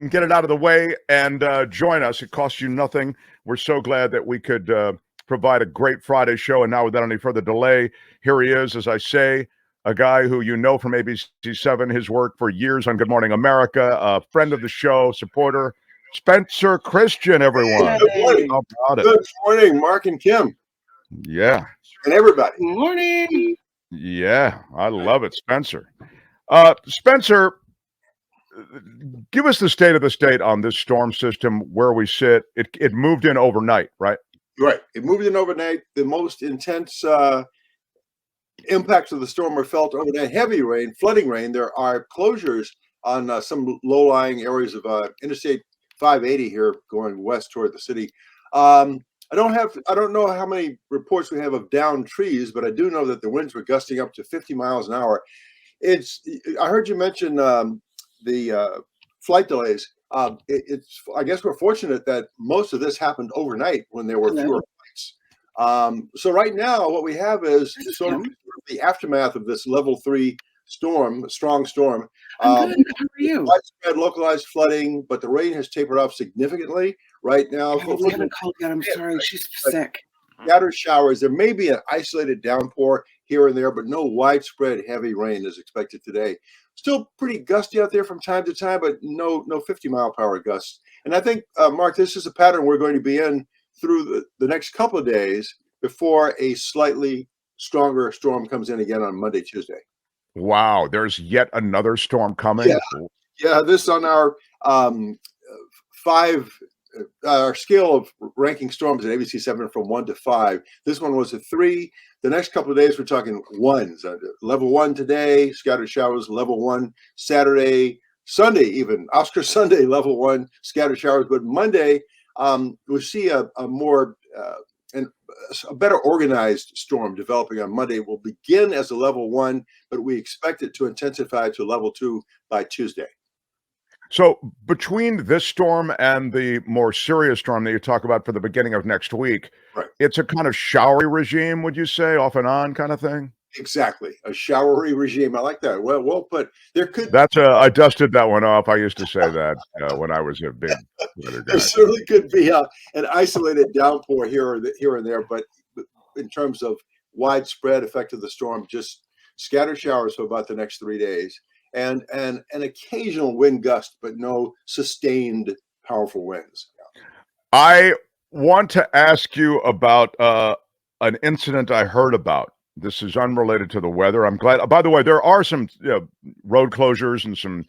and get it out of the way and join us. It costs you nothing. We're so glad that we could provide a great Friday show. And now, without any further delay, here he is, as I say, a guy who you know from ABC7, his work for years on Good Morning America, a friend of the show, supporter, Spencer Christian, everyone. Good morning. How about it? Good morning, Mark and Kim. Yeah. And everybody. Good morning. Yeah, I love it, Spencer. Spencer, give us the state of the state on this storm system, where we sit. It moved in overnight, right? Right. It moved in overnight. The most intense impacts of the storm were felt overnight. Heavy rain, flooding rain. There are closures on some low-lying areas of Interstate 580 here going west toward the city. I don't know how many reports we have of downed trees, but I do know that the winds were gusting up to 50 miles an hour. I heard you mention the flight delays. I guess we're fortunate that most of this happened overnight when there were fewer flights. So right now, what we have is sort of the aftermath of this level 3 storm, strong storm. I'm good. How are you? Widespread localized flooding, but the rain has tapered off significantly right now. We haven't called yet. I'm sorry. She's sick. Scattered showers. There may be an isolated downpour here and there, but no widespread heavy rain is expected today. Still pretty gusty out there from time to time, but no 50-mile-per-hour gusts. And I think, Mark, this is a pattern we're going to be in through the next couple of days before a slightly stronger storm comes in again on Monday, Tuesday. Wow, there's yet another storm coming. Yeah, this on our our scale of ranking storms at ABC7 from 1 to 5. This one was a 3. The next couple of days, we're talking 1s. Level 1 today, scattered showers, level 1 Saturday, Sunday even. Oscar Sunday, level 1, scattered showers. But Monday, we'll see a better organized storm developing on Monday. Will begin as a level 1, but we expect it to intensify to level 2 by Tuesday. So between this storm and the more serious storm that you talk about for the beginning of next week, right, it's a kind of showery regime, would you say, off and on kind of thing? Exactly, a showery regime. I like that. Well put. There could. That's I dusted that one off. I used to say that when I was a big guy. There certainly could be an isolated downpour here and there, but in terms of widespread effect of the storm, just scattered showers for about the next 3 days. And an occasional wind gust, but no sustained powerful winds. I want to ask you about an incident I heard about. This is unrelated to the weather. I'm glad. By the way, there are some road closures and some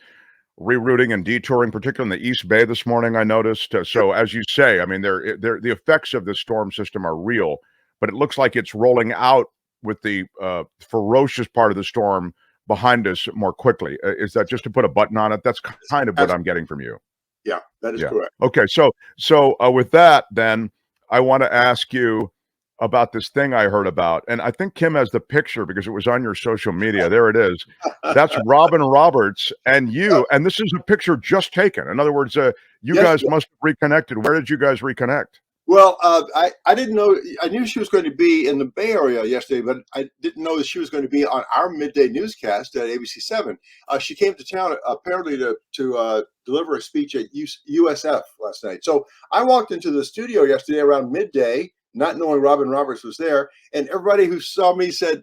rerouting and detouring, particularly in the East Bay this morning, I noticed. So as you say, I mean, the effects of this storm system are real, but it looks like it's rolling out with the ferocious part of the storm behind us more quickly. Is that just to put a button on it? That's kind of what I'm getting from you. Yeah, that is correct. Okay, so with that, then I want to ask you about this thing I heard about, and I think Kim has the picture because it was on your social media. There it is. That's Robin Roberts and you, and this is a picture just taken. In other words, you guys must have reconnected. Where did you guys reconnect? Well, I didn't know. I knew she was going to be in the Bay Area yesterday, but I didn't know that she was going to be on our midday newscast at ABC7. She came to town apparently to deliver a speech at USF last night. So I walked into the studio yesterday around midday, not knowing Robin Roberts was there, and everybody who saw me said,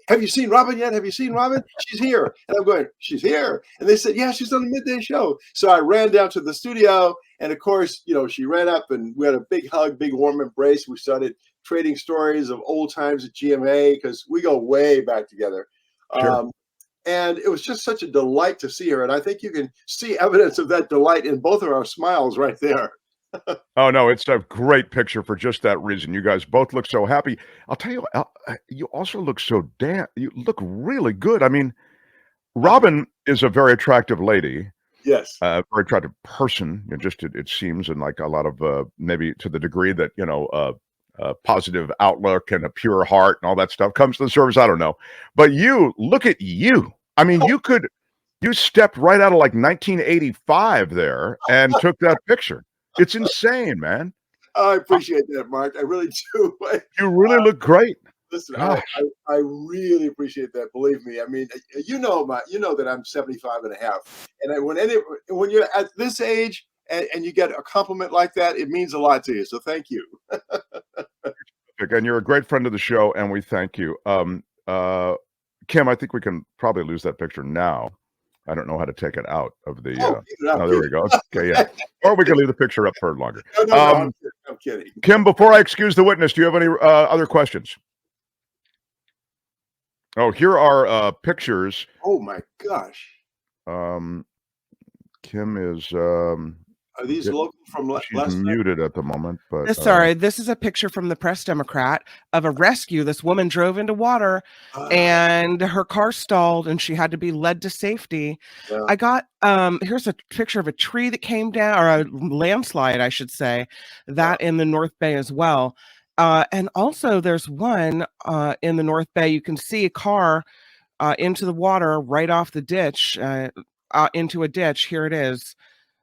have you seen Robin yet? Have you seen Robin? She's here. And I'm going, she's here. And they said, yeah, she's on the midday show. So I ran down to the studio. And of course, she ran up and we had a big hug, big warm embrace. We started trading stories of old times at GMA because we go way back together. Sure. And it was just such a delight to see her. And I think you can see evidence of that delight in both of our smiles right there. Oh, no, it's a great picture for just that reason. You guys both look so happy. I'll tell you, you also look you look really good. I mean, Robin is a very attractive lady. Yes. Very attractive person. It seems, and like a lot of, maybe to the degree that, a positive outlook and a pure heart and all that stuff comes to the surface. I don't know. But look at you. I mean, you stepped right out of like 1985 there and took that picture. It's insane, man. I appreciate that, Mark. I really do. You really look great. Listen, Gosh. I really appreciate that. Believe me. I mean, you know that I'm 75 and a half. And when you're at this age and you get a compliment like that, it means a lot to you. So thank you. And you're a great friend of the show, and we thank you. Kim, I think we can probably lose that picture now. I don't know how to take it out of the. Oh, keep it up, Oh, there keep we go. Okay, yeah. Or we can leave the picture up for longer. No, I'm kidding. Kim, before I excuse the witness, do you have any other questions? Oh, here are pictures. Oh my gosh. Kim is Are these Yeah, local from she's last night? muted at the moment, but Sorry, this is a picture from the Press Democrat of a rescue. This woman drove into water and her car stalled and she had to be led to safety. Yeah. I got here's a picture of a tree that came down, or a landslide, I should say, that in the North Bay as well. And also there's one in the North Bay. You can see a car into the water right off the ditch, into a ditch. Here it is.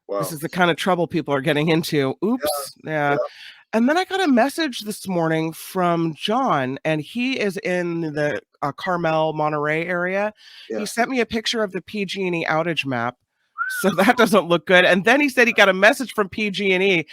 Wow. This is the kind of trouble people are getting into. Oops. Yeah. And then I got a message this morning from John, and he is in the Carmel, Monterey area. Yeah. He sent me a picture of the PG&E outage map. So that doesn't look good. And then he said he got a message from PG&E.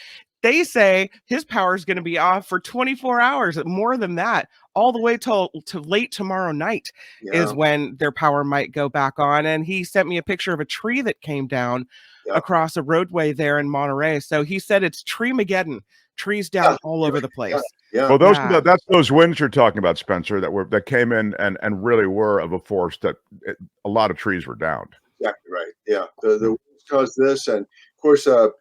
They say his power is going to be off for 24 hours, more than that, all the way to late tomorrow night is when their power might go back on. And he sent me a picture of a tree that came down across a roadway there in Monterey. So he said it's Tree-mageddon, trees down all over the place. Well, that's those winds you're talking about, Spencer, that came in and really were of a force that a lot of trees were downed. Exactly right. Yeah, the winds caused this, and of course, the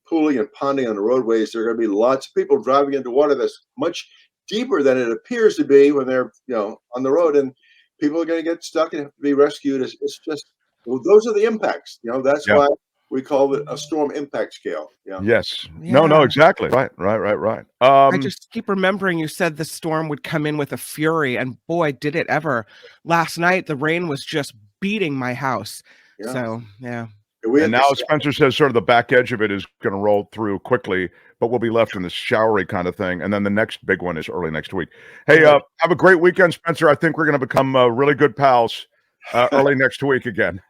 pooling and ponding on the roadways. There are going to be lots of people driving into water that's much deeper than it appears to be when they're on the road, and people are going to get stuck and have to be rescued. It's just those are the impacts. That's why we call it a storm impact scale. Yeah. Yes. Yeah. No, exactly. Right. I just keep remembering you said the storm would come in with a fury, and boy, did it ever. Last night, the rain was just beating my house. Yeah. So, yeah. And now Spencer says sort of the back edge of it is going to roll through quickly, but we'll be left in this showery kind of thing. And then the next big one is early next week. Hey, have a great weekend, Spencer. I think we're going to become really good pals early next week again.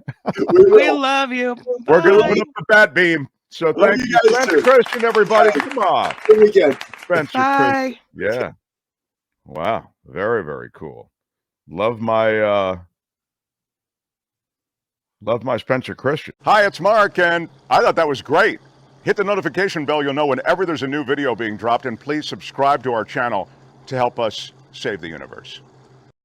We love you. We're going to put up the bat beam. So thank you, Spencer Christian, everybody. Come on. Good weekend. Spencer Bye. Christian. Yeah. Wow. Very, very cool. Love my Spencer Christian. Hi, it's Mark, and I thought that was great. Hit the notification bell. You'll know whenever there's a new video being dropped, and please subscribe to our channel to help us save the universe.